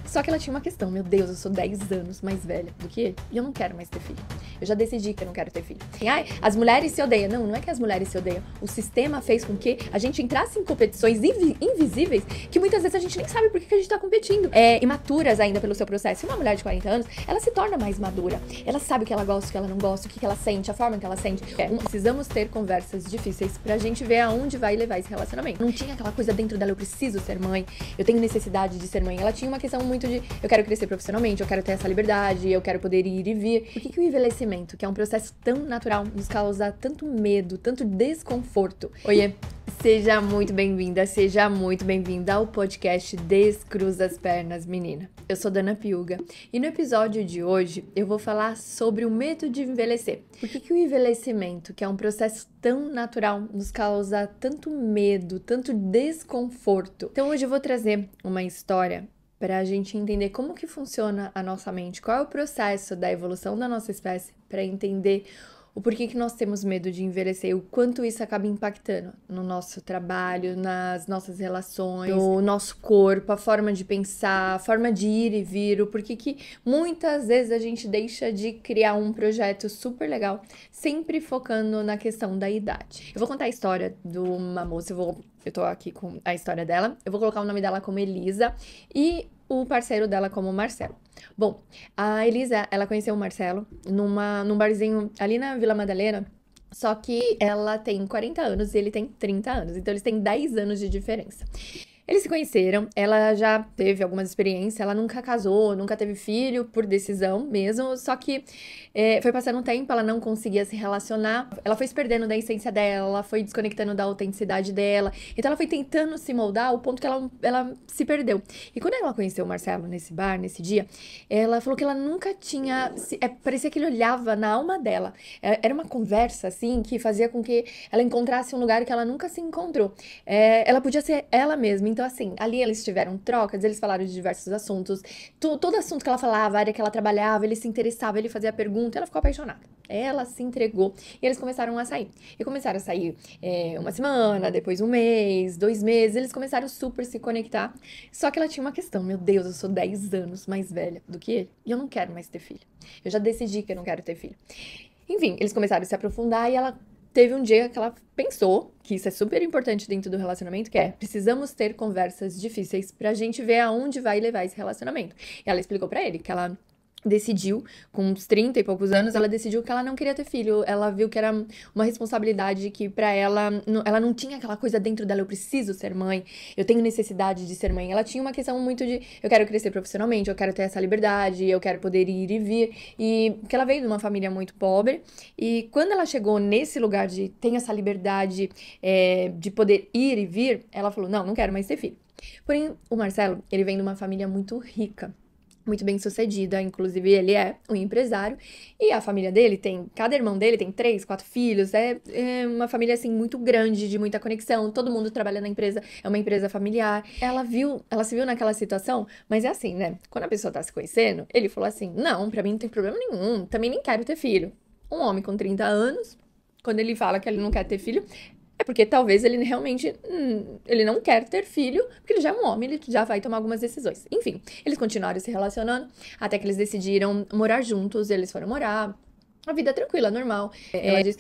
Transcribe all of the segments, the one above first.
Só que ela tinha uma questão, meu Deus, eu sou 10 anos mais velha do que ele e eu não quero mais ter filho. Eu já decidi que eu não quero ter filho. E, ai, as mulheres se odeiam. Não, não é que as mulheres se odeiam. O sistema fez com que a gente entrasse em competições invisíveis que muitas vezes a gente nem sabe por que a gente tá competindo. Imaturas ainda pelo seu processo. E uma mulher de 40 anos, ela se torna mais madura. Ela sabe o que ela gosta, o que ela não gosta, o que ela sente, a forma que ela sente. Precisamos ter conversas difíceis pra gente ver aonde vai levar esse relacionamento. Não tinha aquela coisa dentro dela, eu preciso ser mãe, eu tenho necessidade de ser mãe. Ela tinha uma questão muito de, eu quero crescer profissionalmente, eu quero ter essa liberdade, eu quero poder ir e vir. Por que o envelhecimento, que é um processo tão natural, nos causa tanto medo, tanto desconforto? Oiê, seja muito bem-vinda, seja muito bem-vinda ao podcast Descruza as Pernas, menina. Eu sou Dana Piuga e no episódio de hoje eu vou falar sobre o medo de envelhecer. Por que o envelhecimento, que é um processo tão natural, nos causa tanto medo, tanto desconforto? Então hoje eu vou trazer uma história para a gente entender como que funciona a nossa mente, qual é o processo da evolução da nossa espécie, para entender o porquê que nós temos medo de envelhecer, o quanto isso acaba impactando no nosso trabalho, nas nossas relações, no nosso corpo, a forma de pensar, a forma de ir e vir, o porquê que muitas vezes a gente deixa de criar um projeto super legal, sempre focando na questão da idade. Eu vou contar a história de uma moça, eu tô aqui com a história dela, eu vou colocar o nome dela como Elisa e o parceiro dela como Marcelo. Bom, a Elisa, ela conheceu o Marcelo num barzinho ali na Vila Madalena, só que ela tem 40 anos e ele tem 30 anos, então eles têm 10 anos de diferença. Eles se conheceram, ela já teve algumas experiências, ela nunca casou, nunca teve filho, por decisão mesmo, só que foi passando um tempo, ela não conseguia se relacionar, ela foi se perdendo da essência dela, ela foi desconectando da autenticidade dela, então ela foi tentando se moldar ao ponto que ela se perdeu. E quando ela conheceu o Marcelo nesse bar, nesse dia, ela falou que ela nunca tinha, parecia que ele olhava na alma dela, era uma conversa assim, que fazia com que ela encontrasse um lugar que ela nunca se encontrou, ela podia ser ela mesma. Então, assim, ali eles tiveram trocas, eles falaram de diversos assuntos, todo assunto que ela falava, a área que ela trabalhava, ele se interessava, ele fazia pergunta, ela ficou apaixonada. Ela se entregou e eles começaram a sair. E começaram a sair uma semana, depois um mês, 2 meses, eles começaram a super se conectar. Só que ela tinha uma questão, meu Deus, eu sou 10 anos mais velha do que ele e eu não quero mais ter filho. Eu já decidi que eu não quero ter filho. Enfim, eles começaram a se aprofundar e ela teve um dia que ela pensou, que isso é super importante dentro do relacionamento, que é, precisamos ter conversas difíceis pra gente ver aonde vai levar esse relacionamento. E ela explicou pra ele que ela decidiu, com uns 30 e poucos anos, ela decidiu que ela não queria ter filho. Ela viu que era uma responsabilidade que pra ela não tinha aquela coisa dentro dela, eu preciso ser mãe, eu tenho necessidade de ser mãe. Ela tinha uma questão muito de, eu quero crescer profissionalmente, eu quero ter essa liberdade, eu quero poder ir e vir. E que ela veio de uma família muito pobre. E quando ela chegou nesse lugar de ter essa liberdade de poder ir e vir, ela falou, não quero mais ter filho. Porém, o Marcelo, ele vem de uma família muito rica, muito bem sucedida, inclusive ele é um empresário, e a família dele cada irmão dele tem 3, 4 filhos, é uma família assim muito grande, de muita conexão, todo mundo trabalha na empresa, é uma empresa familiar. Ela se viu naquela situação, mas é assim, né, quando a pessoa tá se conhecendo, ele falou assim, não, pra mim não tem problema nenhum, também nem quero ter filho. Um homem com 30 anos, quando ele fala que ele não quer ter filho, é porque talvez ele realmente ele não quer ter filho, porque ele já é um homem, ele já vai tomar algumas decisões. Enfim, eles continuaram se relacionando, até que eles decidiram morar juntos, eles foram morar, uma vida tranquila, normal. Ela disse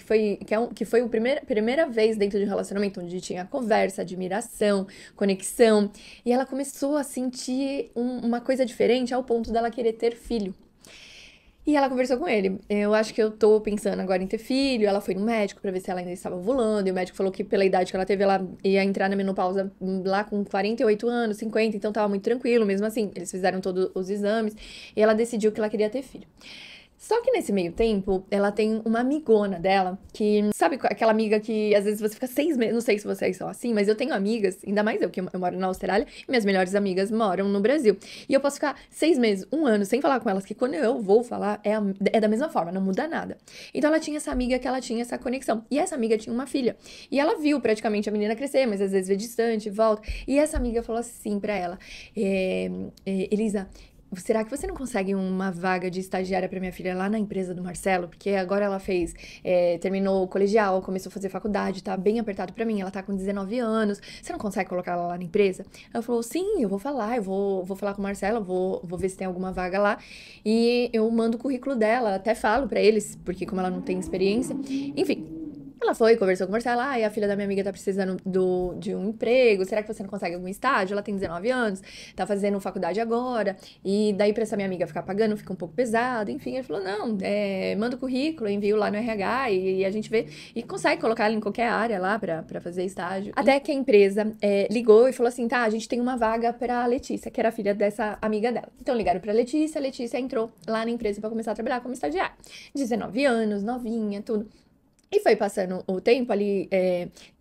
que foi a primeira vez dentro de um relacionamento onde tinha conversa, admiração, conexão, e ela começou a sentir uma coisa diferente ao ponto dela querer ter filho. E ela conversou com ele, eu acho que eu tô pensando agora em ter filho, ela foi no médico pra ver se ela ainda estava ovulando, e o médico falou que pela idade que ela teve, ela ia entrar na menopausa lá com 48 anos, 50, então tava muito tranquilo, mesmo assim, eles fizeram todos os exames, e ela decidiu que ela queria ter filho. Só que nesse meio tempo, ela tem uma amigona dela, que, sabe aquela amiga que às vezes você fica 6 meses, não sei se vocês são assim, mas eu tenho amigas, ainda mais eu, que eu moro na Austrália, e minhas melhores amigas moram no Brasil. E eu posso ficar 6 meses, 1 ano, sem falar com elas, que quando eu vou falar, é da mesma forma, não muda nada. Então ela tinha essa amiga que ela tinha essa conexão. E essa amiga tinha uma filha. E ela viu praticamente a menina crescer, mas às vezes vê distante, volta. E essa amiga falou assim pra ela, Elisa, será que você não consegue uma vaga de estagiária pra minha filha lá na empresa do Marcelo? Porque agora ela terminou o colegial, começou a fazer faculdade, tá bem apertado pra mim, ela tá com 19 anos, você não consegue colocar ela lá na empresa? Ela falou, sim, eu vou falar, vou falar com o Marcelo, vou ver se tem alguma vaga lá, e eu mando o currículo dela, até falo pra eles, porque como ela não tem experiência, enfim. Ela foi, conversou com o Marcelo, e a filha da minha amiga tá precisando de um emprego, será que você não consegue algum estágio? Ela tem 19 anos, tá fazendo faculdade agora, e daí pra essa minha amiga ficar pagando fica um pouco pesado, enfim, ele falou, não, manda o currículo, envio lá no RH, e a gente vê, e consegue colocar ela em qualquer área lá pra fazer estágio. Até que a empresa ligou e falou assim, tá, a gente tem uma vaga pra Letícia, que era a filha dessa amiga dela. Então ligaram pra Letícia, a Letícia entrou lá na empresa pra começar a trabalhar como estagiária. 19 anos, novinha, tudo. E foi passando o tempo ali,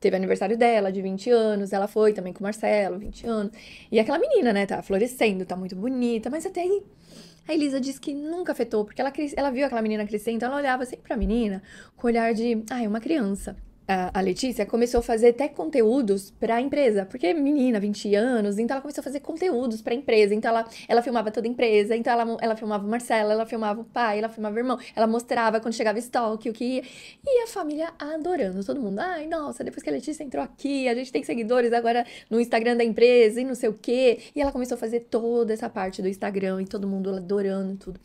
teve aniversário dela, de 20 anos, ela foi também com o Marcelo, 20 anos. E aquela menina, né, tá florescendo, tá muito bonita, mas até aí a Elisa disse que nunca afetou, porque ela viu aquela menina crescer, então ela olhava sempre pra menina com o olhar de, é uma criança. A Letícia começou a fazer até conteúdos pra empresa, porque menina, 20 anos, então ela começou a fazer conteúdos pra empresa, então ela filmava toda a empresa, então ela filmava o Marcelo, ela filmava o pai, ela filmava o irmão, ela mostrava quando chegava estoque, o que ia, e a família adorando, todo mundo, ai, nossa, depois que a Letícia entrou aqui, a gente tem seguidores agora no Instagram da empresa e não sei o quê, e ela começou a fazer toda essa parte do Instagram, e todo mundo adorando tudo.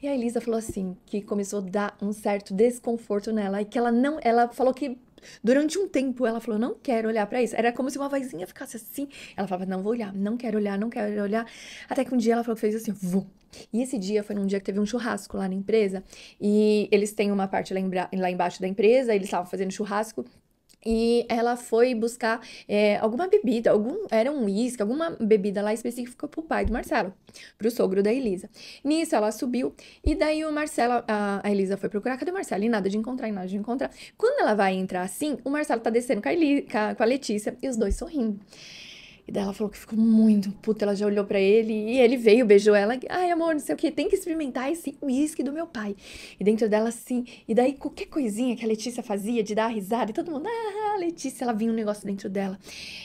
E a Elisa falou assim, que começou a dar um certo desconforto nela, e que ela falou que durante um tempo, ela falou, não quero olhar pra isso. Era como se uma vozinha ficasse assim. Ela falava, não vou olhar, não quero olhar, não quero olhar. Até que um dia ela falou que fez assim, vum. E esse dia foi num dia que teve um churrasco lá na empresa. E eles têm uma parte lá embaixo da empresa, eles estavam fazendo churrasco. E ela foi buscar alguma bebida, era um uísque, alguma bebida lá específica pro pai do Marcelo, pro sogro da Elisa. Nisso ela subiu, e daí o Marcelo, a Elisa foi procurar, cadê o Marcelo? E nada de encontrar, nada de encontrar. Quando ela vai entrar assim, o Marcelo tá descendo com a Letícia, e os dois sorrindo. E daí ela falou que ficou muito puta, ela já olhou pra ele, e ele veio, beijou ela, ai amor, não sei o que, tem que experimentar esse uísque do meu pai. E dentro dela assim, e daí qualquer coisinha que a Letícia fazia de dar risada, e todo mundo, a Letícia, ela vinha um negócio dentro dela.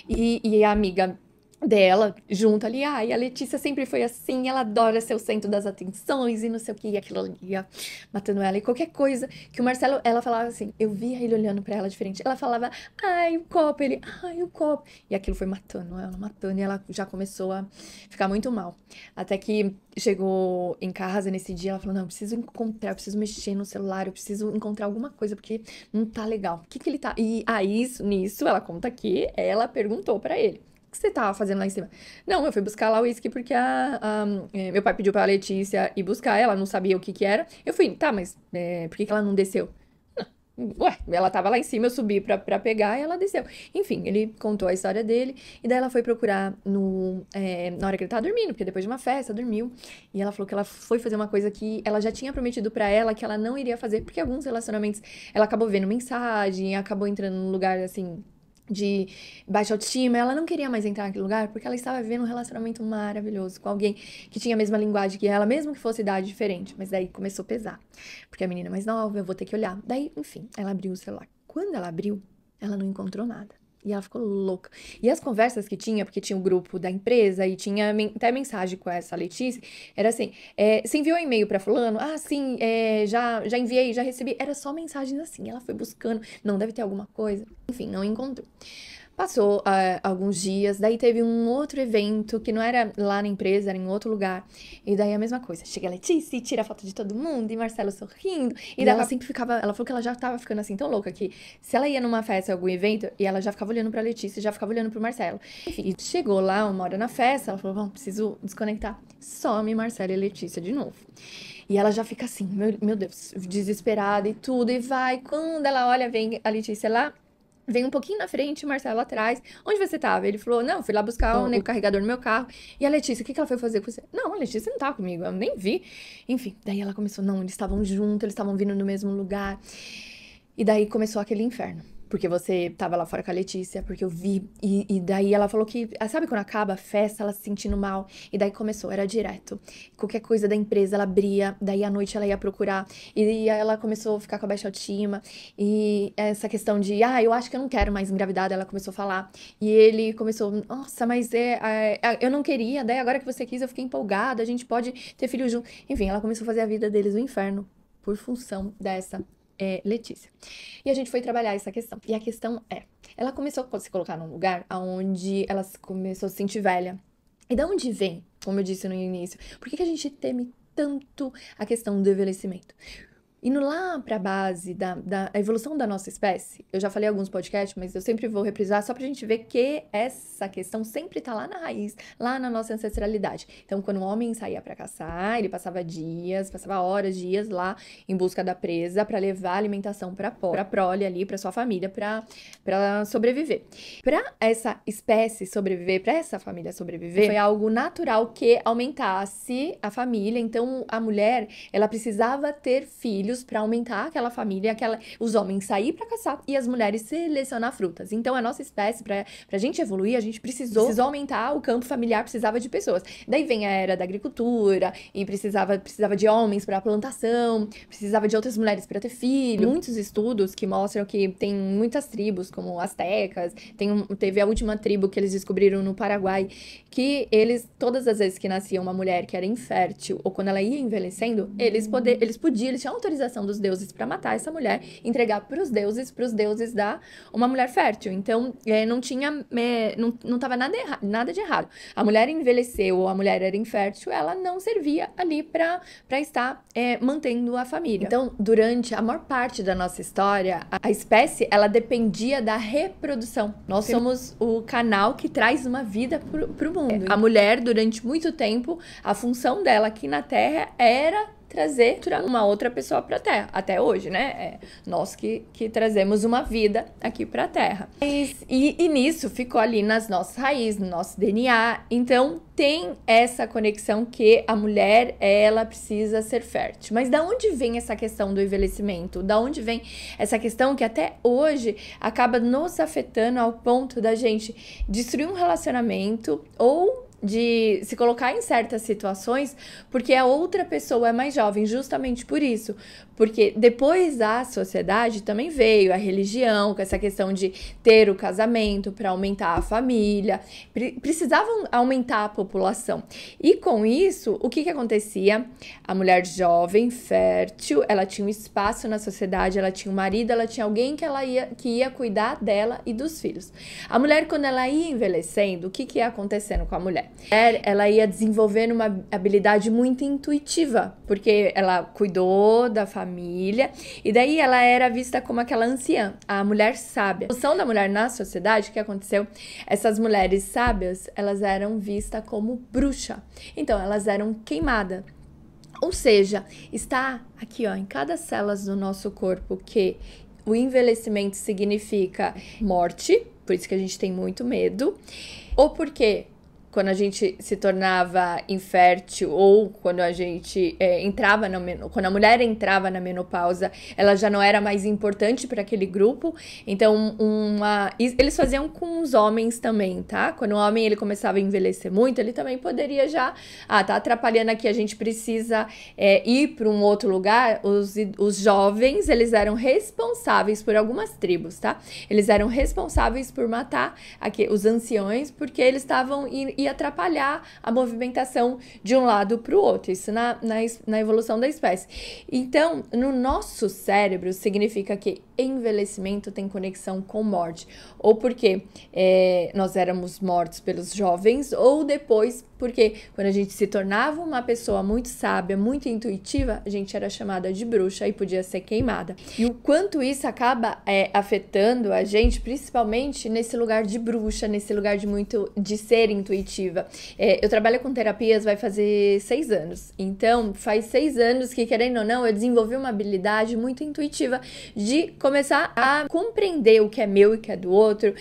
E a amiga dela, junto ali, e a Letícia sempre foi assim, ela adora ser o centro das atenções e não sei o que, e aquilo ali ia matando ela, e qualquer coisa que o Marcelo, ela falava assim, eu via ele olhando pra ela diferente, ela falava, ai, o copo, ele, ai, o copo, e aquilo foi matando, e ela já começou a ficar muito mal, até que chegou em casa nesse dia, ela falou, não, eu preciso mexer no celular, eu preciso encontrar alguma coisa, porque não tá legal, o que ele tá, e nisso, ela conta que ela perguntou pra ele, o que você tava fazendo lá em cima? Não, eu fui buscar lá o uísque porque meu pai pediu pra Letícia ir buscar, ela não sabia o que que era. Eu fui, tá, mas por que que ela não desceu? Ué, ela tava lá em cima, eu subi pra pegar e ela desceu. Enfim, ele contou a história dele e daí ela foi procurar na hora que ele tava dormindo, porque depois de uma festa, dormiu. E ela falou que ela foi fazer uma coisa que ela já tinha prometido pra ela que ela não iria fazer, porque alguns relacionamentos ela acabou vendo mensagem, acabou entrando num lugar assim de baixa autoestima, ela não queria mais entrar naquele lugar porque ela estava vivendo um relacionamento maravilhoso com alguém que tinha a mesma linguagem que ela, mesmo que fosse idade diferente, mas daí começou a pesar, porque a menina é mais nova, eu vou ter que olhar. Daí, enfim, ela abriu o celular. Quando ela abriu, ela não encontrou nada. E ela ficou louca. E as conversas que tinha, porque tinha o grupo da empresa e tinha até mensagem com essa Letícia, era assim, você enviou um e-mail pra fulano? Ah, sim, já enviei, já recebi. Era só mensagens assim, ela foi buscando, não deve ter alguma coisa. Enfim, não encontrou. Passou alguns dias, daí teve um outro evento que não era lá na empresa, era em outro lugar. E daí a mesma coisa. Chega a Letícia e tira a foto de todo mundo, e Marcelo sorrindo. E daí ela sempre ficava. Ela falou que ela já tava ficando assim tão louca que se ela ia numa festa, algum evento, e ela já ficava olhando pra Letícia, já ficava olhando pro Marcelo. Enfim, chegou lá uma hora na festa, ela falou: bom, preciso desconectar. Some Marcelo e Letícia de novo. E ela já fica assim, meu Deus, desesperada e tudo. E vai, quando ela olha, vem a Letícia lá. Vem um pouquinho na frente, o Marcelo atrás. Onde você tava? Ele falou, não, fui lá buscar o carregador no meu carro. E a Letícia, o que ela foi fazer com você? Não, a Letícia não tava comigo, eu nem vi. Enfim, daí ela começou, não, eles estavam juntos, eles estavam vindo no mesmo lugar. E daí começou aquele inferno. porque você tava lá fora com a Letícia, porque eu vi. E daí ela falou que, sabe quando acaba a festa, ela se sentindo mal? E daí começou, era direto. Qualquer coisa da empresa, ela abria, daí à noite ela ia procurar. E aí ela começou a ficar com a baixa autoestima. E essa questão de, eu acho que eu não quero mais engravidar, ela começou a falar. E ele começou, nossa, mas eu não queria, daí agora que você quis, eu fiquei empolgada, a gente pode ter filho junto. Enfim, ela começou a fazer a vida deles um inferno por função dessa Letícia. E a gente foi trabalhar essa questão. E a questão ela começou a se colocar num lugar onde ela começou a se sentir velha. E da onde vem, como eu disse no início, por que a gente teme tanto a questão do envelhecimento? Indo lá para a base da evolução da nossa espécie, eu já falei em alguns podcasts, mas eu sempre vou reprisar só pra gente ver que essa questão sempre tá lá na raiz, lá na nossa ancestralidade. Então, quando o homem saía para caçar, ele passava horas, dias lá em busca da presa para levar alimentação para a prole ali, para sua família, para sobreviver. Para essa espécie sobreviver, para essa família sobreviver, foi algo natural que aumentasse a família. Então, a mulher, ela precisava ter filhos para aumentar aquela família, os homens sair para caçar e as mulheres selecionar frutas. Então, a nossa espécie, pra gente evoluir, a gente precisou aumentar o campo familiar, precisava de pessoas. Daí vem a era da agricultura e precisava de homens para plantação, precisava de outras mulheres para ter filho. Muitos estudos que mostram que tem muitas tribos, como astecas, teve a última tribo que eles descobriram no Paraguai, que todas as vezes que nascia uma mulher que era infértil, ou quando ela ia envelhecendo, eles tinham autorização dos deuses para matar essa mulher, entregar para os deuses dar uma mulher fértil. Então, não tinha, não tava nada de errado. A mulher envelheceu ou a mulher era infértil, ela não servia ali para estar mantendo a família. Então, durante a maior parte da nossa história, a espécie, ela dependia da reprodução. Nós somos o canal que traz uma vida pro mundo. A mulher, durante muito tempo, a função dela aqui na Terra era trazer uma outra pessoa para a Terra. Até hoje, né? Nós que trazemos uma vida aqui para a Terra. E nisso ficou ali nas nossas raízes, no nosso DNA. Então, tem essa conexão que a mulher, ela precisa ser fértil. Mas da onde vem essa questão do envelhecimento? Da onde vem essa questão que até hoje acaba nos afetando ao ponto da gente destruir um relacionamento ou de se colocar em certas situações porque a outra pessoa é mais jovem, justamente por isso. Porque depois a sociedade também veio, a religião, com essa questão de ter o casamento para aumentar a família, precisavam aumentar a população. E com isso, o que acontecia? A mulher jovem, fértil, ela tinha um espaço na sociedade, ela tinha um marido, ela tinha alguém que ia cuidar dela e dos filhos. A mulher, quando ela ia envelhecendo, o que ia acontecendo com a mulher? Ela ia desenvolvendo uma habilidade muito intuitiva, porque ela cuidou da família, e daí ela era vista como aquela anciã, a mulher sábia. A função da mulher na sociedade, o que aconteceu? Essas mulheres sábias, elas eram vistas como bruxa, então elas eram queimadas. Ou seja, está aqui, em cada célula do nosso corpo que o envelhecimento significa morte, por isso que a gente tem muito medo, ou porque quando a gente se tornava infértil ou quando a gente quando a mulher entrava na menopausa, ela já não era mais importante para aquele grupo. Então, eles faziam com os homens também, tá? Quando o homem ele começava a envelhecer muito, ele também poderia já, tá atrapalhando aqui, a gente precisa ir para um outro lugar. Os jovens, eles eram responsáveis por algumas tribos, tá? Eles eram responsáveis por matar os anciões, porque eles estavam ia atrapalhar a movimentação de um lado para o outro, isso na evolução da espécie. Então, no nosso cérebro, significa que envelhecimento tem conexão com morte, ou porque nós éramos mortos pelos jovens, ou depois porque quando a gente se tornava uma pessoa muito sábia, muito intuitiva, a gente era chamada de bruxa e podia ser queimada. E o quanto isso acaba afetando a gente, principalmente nesse lugar de bruxa, nesse lugar de ser intuitiva. Eu trabalho com terapias, vai fazer 6 anos. Então, faz 6 anos que, querendo ou não, eu desenvolvi uma habilidade muito intuitiva de começar a compreender o que é meu e o que é do outro,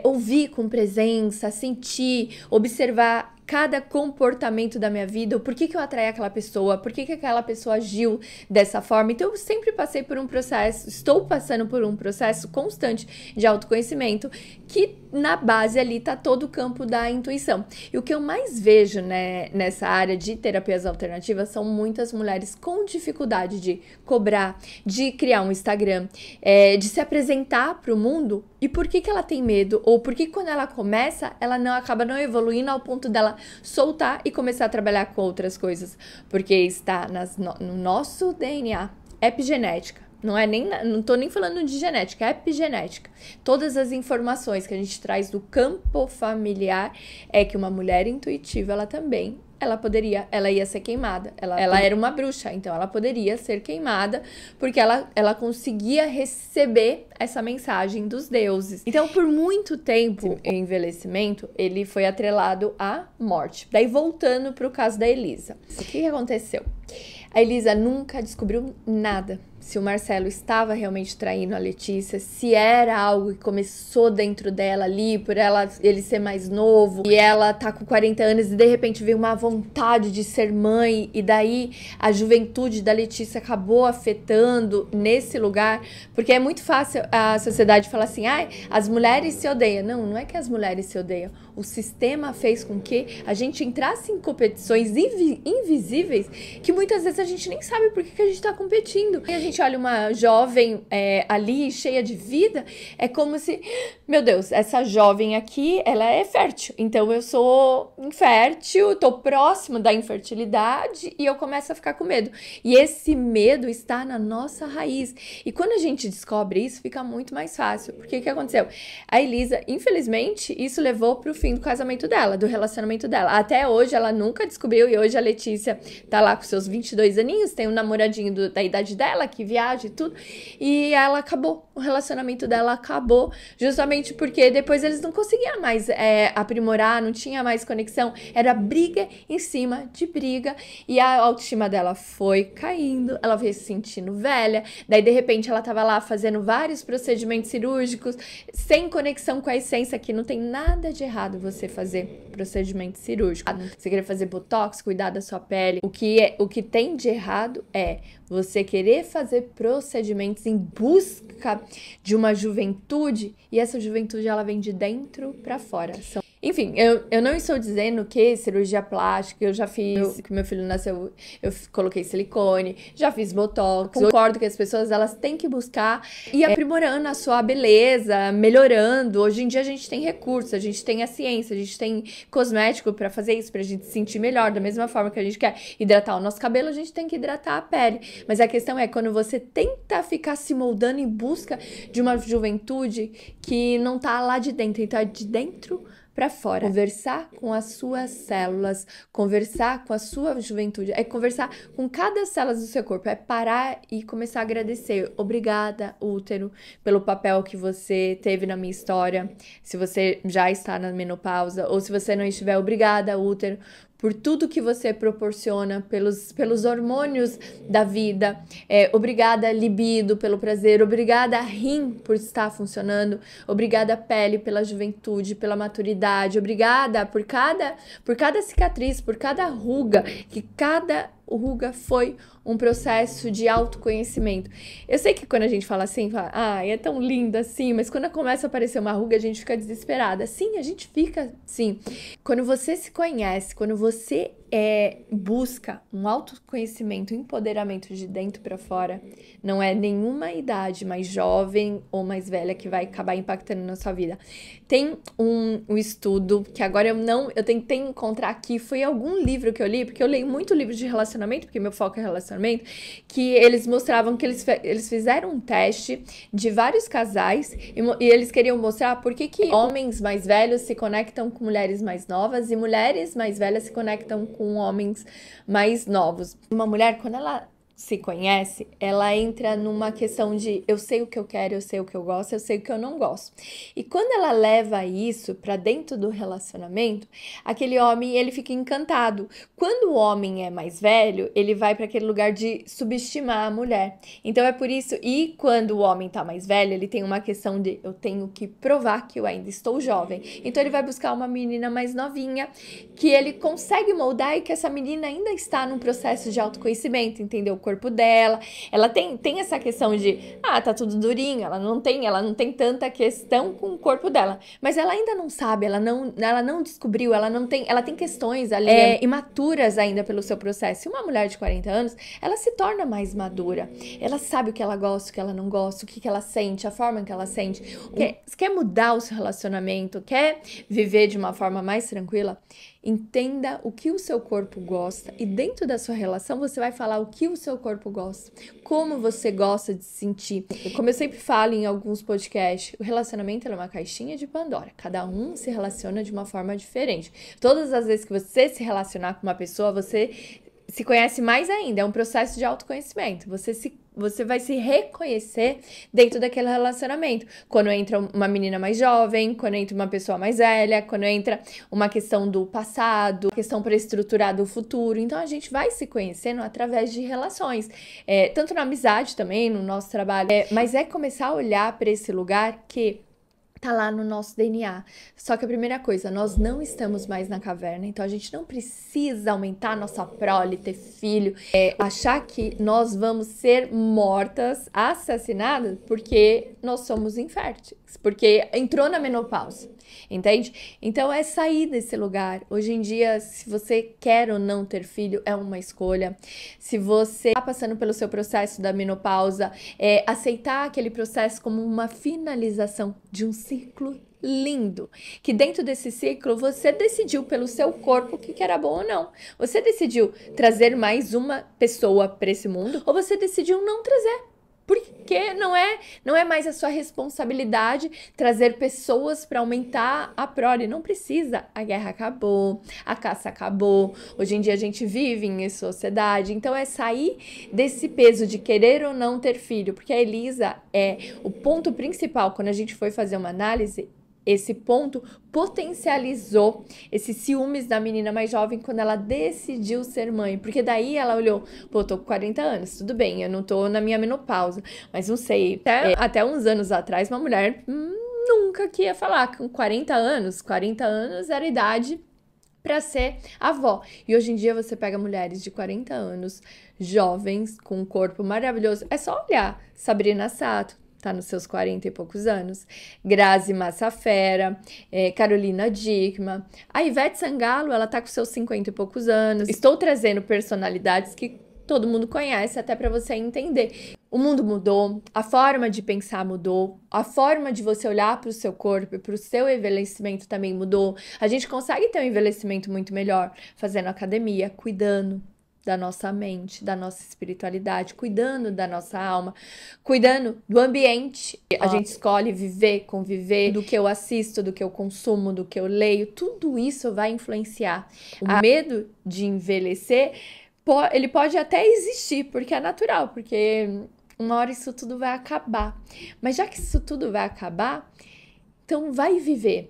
ouvir com presença, sentir, observar cada comportamento da minha vida, o porquê que eu atraí aquela pessoa, por que aquela pessoa agiu dessa forma. Então eu sempre passei por um processo, estou passando por um processo constante de autoconhecimento, que na base ali tá todo o campo da intuição. E o que eu mais vejo, né, nessa área de terapias alternativas são muitas mulheres com dificuldade de cobrar, de criar um Instagram, de se apresentar para o mundo. E por que ela tem medo? Ou por que quando ela começa, ela não acaba não evoluindo ao ponto dela soltar e começar a trabalhar com outras coisas? Porque está no nosso DNA, epigenética. Não tô nem falando de genética, é epigenética. Todas as informações que a gente traz do campo familiar é que uma mulher intuitiva, ela ia ser queimada. Ela era uma bruxa, então ela poderia ser queimada porque ela conseguia receber essa mensagem dos deuses. Então, por muito tempo, o envelhecimento, ele foi atrelado à morte. Daí, voltando para o caso da Elisa. O que aconteceu? A Elisa nunca descobriu nada. Se o Marcelo estava realmente traindo a Letícia, se era algo que começou dentro dela ali, por ele ser mais novo, e ela tá com 40 anos e de repente veio uma vontade de ser mãe, e daí a juventude da Letícia acabou afetando nesse lugar, porque é muito fácil a sociedade falar assim, as mulheres se odeiam. Não é que as mulheres se odeiam. O sistema fez com que a gente entrasse em competições invisíveis que muitas vezes a gente nem sabe por que a gente tá competindo. E a gente olha uma jovem ali cheia de vida, é como se, meu Deus, essa jovem aqui, ela é fértil, então eu sou infértil, tô próximo da infertilidade e eu começo a ficar com medo. E esse medo está na nossa raiz. E quando a gente descobre isso, fica muito mais fácil. Porque o que aconteceu? A Elisa, infelizmente, isso levou pro fim do casamento dela, do relacionamento dela. Até hoje ela nunca descobriu, e hoje a Letícia tá lá com seus 22 aninhos, tem um namoradinho da idade dela que viaja e tudo, e ela acabou, o relacionamento dela acabou justamente porque depois eles não conseguiam mais aprimorar, não tinha mais conexão, era briga em cima de briga, e a autoestima dela foi caindo, ela veio se sentindo velha, daí de repente ela tava lá fazendo vários procedimentos cirúrgicos, sem conexão com a essência, que não tem nada de errado você fazer procedimento cirúrgico, você querer fazer botox, cuidar da sua pele, o que tem de errado é você querer fazer procedimentos em busca de uma juventude, e essa juventude ela vem de dentro para fora. Enfim, eu não estou dizendo que cirurgia plástica, eu já fiz, que meu filho nasceu, eu coloquei silicone, já fiz botox. Eu concordo que as pessoas, elas têm que buscar ir aprimorando a sua beleza, melhorando. Hoje em dia a gente tem recursos, a gente tem a ciência, a gente tem cosmético pra fazer isso, pra gente se sentir melhor. Da mesma forma que a gente quer hidratar o nosso cabelo, a gente tem que hidratar a pele. Mas a questão é quando você tenta ficar se moldando em busca de uma juventude que não tá lá de dentro, então é de dentro para fora. Conversar com as suas células, conversar com a sua juventude, é conversar com cada célula do seu corpo, é parar e começar a agradecer. Obrigada, útero, pelo papel que você teve na minha história, se você já está na menopausa, ou se você não estiver, obrigada, útero, por tudo que você proporciona, pelos hormônios da vida. Obrigada, libido, pelo prazer. Obrigada, rim, por estar funcionando. Obrigada, pele, pela juventude, pela maturidade. Obrigada por cada cicatriz, por cada ruga, que cada ruga foi um processo de autoconhecimento. Eu sei que quando a gente fala assim, é tão linda assim, mas quando começa a aparecer uma ruga, a gente fica desesperada. Sim, a gente fica, sim. Quando você se conhece, quando você busca um autoconhecimento, um empoderamento de dentro para fora, não é nenhuma idade mais jovem ou mais velha que vai acabar impactando na sua vida. Tem um estudo que agora eu tentei encontrar aqui, foi algum livro que eu li, porque eu leio muito livro de relacionamento, porque meu foco é relacionamento, que eles mostravam que eles fizeram um teste de vários casais e eles queriam mostrar por que homens mais velhos se conectam com mulheres mais novas e mulheres mais velhas se conectam com homens mais novos. Uma mulher, quando ela se conhece, ela entra numa questão de eu sei o que eu quero, eu sei o que eu gosto, eu sei o que eu não gosto. E quando ela leva isso para dentro do relacionamento, aquele homem, ele fica encantado. Quando o homem é mais velho, ele vai para aquele lugar de subestimar a mulher. Então é por isso, e quando o homem tá mais velho, ele tem uma questão de eu tenho que provar que eu ainda estou jovem. Então ele vai buscar uma menina mais novinha, que ele consegue moldar e que essa menina ainda está num processo de autoconhecimento, entendeu? O corpo dela, ela tem essa questão de, tá tudo durinho, ela não tem tanta questão com o corpo dela, mas ela ainda não sabe, ela não descobriu, ela tem questões ali imaturas ainda pelo seu processo. E uma mulher de 40 anos, ela se torna mais madura, ela sabe o que ela gosta, o que ela não gosta, o que ela sente, a forma que ela sente. Quer mudar o seu relacionamento, quer viver de uma forma mais tranquila? Entenda o que o seu corpo gosta e dentro da sua relação você vai falar o que o seu corpo gosta, como você gosta de se sentir. Como eu sempre falo em alguns podcasts, o relacionamento é uma caixinha de Pandora. Cada um se relaciona de uma forma diferente. Todas as vezes que você se relacionar com uma pessoa, você se conhece mais ainda. É um processo de autoconhecimento. Você vai se reconhecer dentro daquele relacionamento. Quando entra uma menina mais jovem, quando entra uma pessoa mais velha, quando entra uma questão do passado, questão para estruturar do futuro. Então, a gente vai se conhecendo através de relações. Tanto na amizade também, no nosso trabalho. Mas é começar a olhar para esse lugar que tá lá no nosso DNA. Só que a primeira coisa, nós não estamos mais na caverna, então a gente não precisa aumentar a nossa prole, ter filho, achar que nós vamos ser mortas, assassinadas, porque nós somos inférteis, porque entrou na menopausa, entende? Então é sair desse lugar. Hoje em dia, se você quer ou não ter filho, é uma escolha. Se você tá passando pelo seu processo da menopausa, aceitar aquele processo como uma finalização de um ciclo lindo, que dentro desse ciclo você decidiu pelo seu corpo o que era bom ou não. Você decidiu trazer mais uma pessoa para esse mundo ou você decidiu não trazer. Porque não é mais a sua responsabilidade trazer pessoas para aumentar a prole. Não precisa. A guerra acabou, a caça acabou. Hoje em dia a gente vive em sociedade. Então é sair desse peso de querer ou não ter filho. Porque a Elisa é o ponto principal. Quando a gente foi fazer uma análise, esse ponto potencializou esses ciúmes da menina mais jovem quando ela decidiu ser mãe. Porque daí ela olhou, tô com 40 anos, tudo bem, eu não tô na minha menopausa. Mas não sei, até uns anos atrás, uma mulher nunca que ia falar com 40 anos era a idade para ser avó. E hoje em dia você pega mulheres de 40 anos, jovens, com um corpo maravilhoso. É só olhar Sabrina Sato, tá nos seus 40 e poucos anos, Grazi Massafera, Carolina Dickmann, a Ivete Sangalo, ela tá com seus 50 e poucos anos. Estou trazendo personalidades que todo mundo conhece, até para você entender. O mundo mudou, a forma de pensar mudou, a forma de você olhar para o seu corpo e para o seu envelhecimento também mudou. A gente consegue ter um envelhecimento muito melhor fazendo academia, cuidando da nossa mente, da nossa espiritualidade, cuidando da nossa alma, cuidando do ambiente. A gente escolhe viver, conviver, do que eu assisto, do que eu consumo, do que eu leio, tudo isso vai influenciar. O medo de envelhecer, ele pode até existir, porque é natural, porque uma hora isso tudo vai acabar. Mas já que isso tudo vai acabar, então vai viver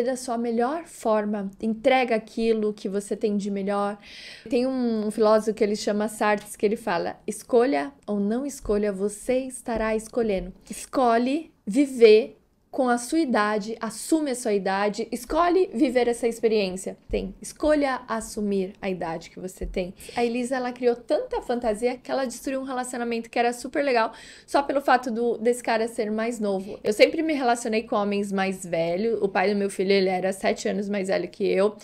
da sua melhor forma, entrega aquilo que você tem de melhor. Tem um filósofo que ele chama Sartre, que ele fala, escolha ou não escolha, você estará escolhendo. Escolhe viver com a sua idade, assume a sua idade, escolhe viver essa experiência. Escolha assumir a idade que você tem. A Elisa, ela criou tanta fantasia que ela destruiu um relacionamento que era super legal, só pelo fato desse cara ser mais novo. Eu sempre me relacionei com homens mais velhos, o pai do meu filho, ele era 7 anos mais velho que eu,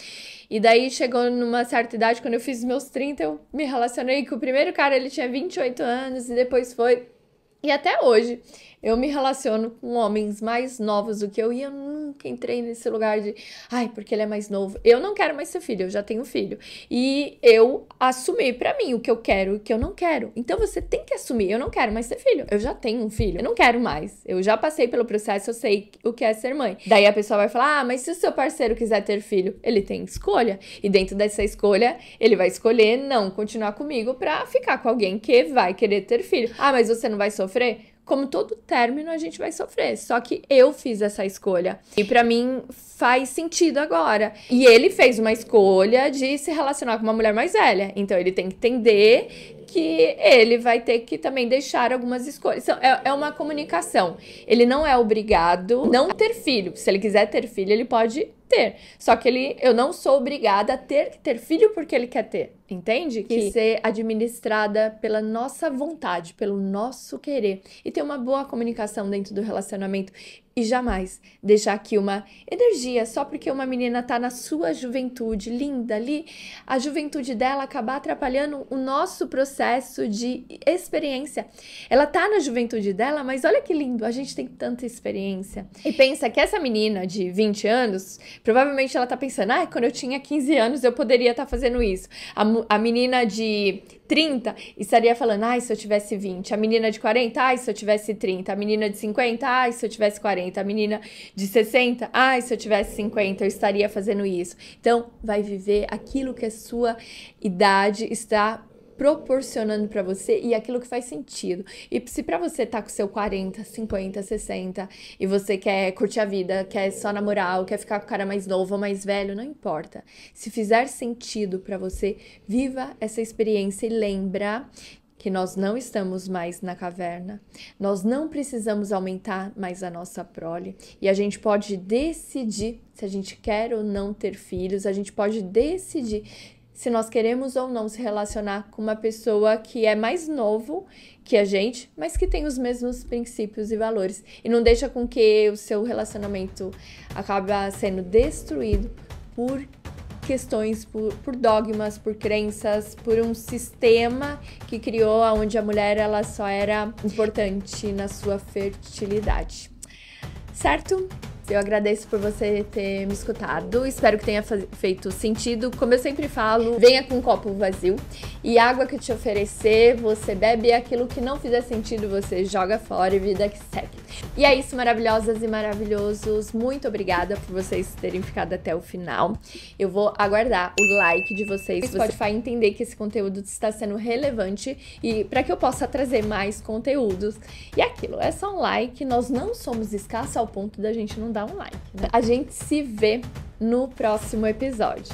e daí chegou numa certa idade, quando eu fiz meus 30, eu me relacionei com o primeiro cara, ele tinha 28 anos, e depois foi... E até hoje, Eu me relaciono com homens mais novos do que eu e eu nunca entrei nesse lugar de, ai, porque ele é mais novo. Eu não quero mais ser filho, eu já tenho filho. E eu assumi pra mim o que eu quero e o que eu não quero. Então você tem que assumir, eu não quero mais ser filho. Eu já tenho um filho, eu não quero mais. Eu já passei pelo processo, eu sei o que é ser mãe. Daí a pessoa vai falar, mas se o seu parceiro quiser ter filho, ele tem escolha. E dentro dessa escolha, ele vai escolher não continuar comigo pra ficar com alguém que vai querer ter filho. Ah, mas você não vai sofrer? Como todo término, a gente vai sofrer. Só que eu fiz essa escolha. E pra mim, faz sentido agora. E ele fez uma escolha de se relacionar com uma mulher mais velha. Então, ele tem que entender que ele vai ter que também deixar algumas escolhas. Então, é uma comunicação. Ele não é obrigado a não ter filho. Se ele quiser ter filho, ele pode ter. Só que eu não sou obrigada a ter que ter filho porque ele quer ter. Entende? Que ser administrada pela nossa vontade, pelo nosso querer. E ter uma boa comunicação dentro do relacionamento. E jamais deixar aqui uma energia só porque uma menina tá na sua juventude, linda ali, a juventude dela acabar atrapalhando o nosso processo de experiência. Ela tá na juventude dela, mas olha que lindo, a gente tem tanta experiência. E pensa que essa menina de 20 anos, provavelmente ela tá pensando, quando eu tinha 15 anos eu poderia estar fazendo isso. A menina de 30 estaria falando, se eu tivesse 20. A menina de 40, se eu tivesse 30. A menina de 50, se eu tivesse 40. A menina de 60, se eu tivesse 50, eu estaria fazendo isso. Então, vai viver aquilo que a sua idade está proporcionando pra você e aquilo que faz sentido. E se pra você tá com seu 40, 50, 60 e você quer curtir a vida, quer só namorar, ou quer ficar com o cara mais novo ou mais velho, não importa. Se fizer sentido pra você, viva essa experiência e lembra que nós não estamos mais na caverna, nós não precisamos aumentar mais a nossa prole e a gente pode decidir se a gente quer ou não ter filhos, a gente pode decidir se nós queremos ou não se relacionar com uma pessoa que é mais novo que a gente, mas que tem os mesmos princípios e valores. E não deixa com que o seu relacionamento acabe sendo destruído por questões, por dogmas, por crenças, por um sistema que criou onde a mulher ela só era importante na sua fertilidade. Certo? Eu agradeço por você ter me escutado, espero que tenha feito sentido. Como eu sempre falo, venha com um copo vazio e a água que eu te oferecer, você bebe, e aquilo que não fizer sentido, você joga fora e vida que segue. E é isso, maravilhosas e maravilhosos, muito obrigada por vocês terem ficado até o final. Eu vou aguardar o like de vocês, se o Spotify entender que esse conteúdo está sendo relevante e para que eu possa trazer mais conteúdos. E aquilo, é só um like, nós não somos escassos ao ponto da gente não dar um like, né? A gente se vê no próximo episódio.